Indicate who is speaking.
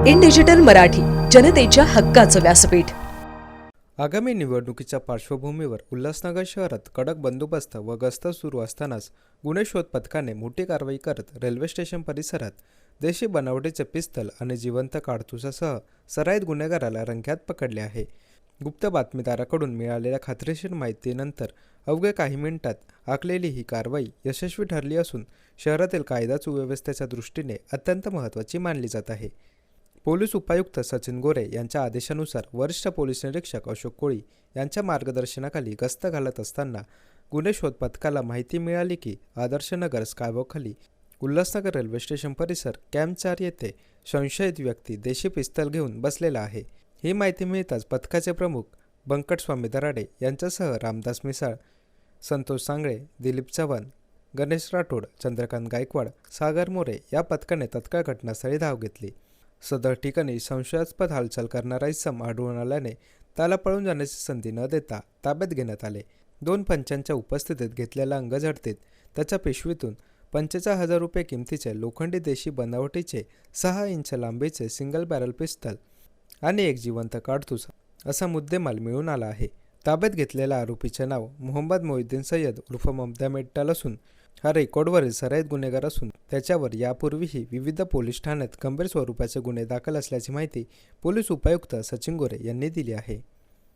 Speaker 1: In digital Marathi, जनतेच्या हक्काचं व्यासपीठ।
Speaker 2: आगामी निवडणुकीच्या पार्श्वभूमीवर उल्हासनगर शहरात कडक बंदोबस्त व गस्त सुरू असतानाच गुन्हे शोध पथकाने मोठी कारवाई करत रेल्वे स्टेशन परिसरात देशी बनावटीचे पिस्तल आणि जिवंत काडतुसासह सराईत गुन्हेगाराला रंग्यात पकडले आहे। गुप्त बातमीदाराकडून मिळालेल्या खात्रीशीर माहितीनंतर अवघ्या काही मिनिटात आखलेली ही कारवाई यशस्वी ठरली असून शहरातील कायदा सुव्यवस्थेच्या दृष्टीने अत्यंत महत्त्वाची मानली जात आहे। पोलीस उपायुक्त सचिन गोरे यांच्या आदेशानुसार वरिष्ठ पोलीस निरीक्षक अशोक कोळी यांच्या मार्गदर्शनाखाली गस्त घालत असताना गुन्हे शोध पथकाला माहिती मिळाली की आदर्शनगर स्कायवॉकखाली उल्हासनगर रेल्वे स्टेशन परिसर कॅम्प 4 येथे संशयित व्यक्ती देशी पिस्तल घेऊन बसलेला आहे। ही माहिती मिळताच पथकाचे प्रमुख बंकटस्वामी दराडे यांच्यासह रामदास मिसाळ, संतोष सांगळे, दिलीप चव्हाण, गणेश राठोड, चंद्रकांत गायकवाड, सागर मोरे या पथकाने तत्काळ घटनास्थळी धाव घेतली। सदर ठिकाणी संशयास्पद हालचाल करणारा इसम आढळून आल्याने त्याला पळून जाण्याची संधी न देता ताब्यात घेण्यात आले। 2 पंचांच्या उपस्थितीत घेतलेल्या अंगझडतीत त्याच्या पिशवीतून 45,000 रुपये किमतीचे लोखंडी देशी बनावटीचे 6 इंच लांबीचे सिंगल बॅरल पिस्तल आणि एक जिवंत काडतूस असा मुद्देमाल मिळून आला आहे। ताब्यात घेतलेल्या आरोपीचे नाव मोहम्मद मोहिद्दीन सय्यद उर्फ ममता मेट्टाल असून हा रेकॉर्डवरील सराईत गुन्हेगार असून त्याच्यावर यापूर्वीही विविध पोलीस ठाण्यात गंभीर स्वरूपाचे गुन्हे दाखल असल्याची माहिती पोलीस उपायुक्त सचिन गोरे यांनी दिली आहे।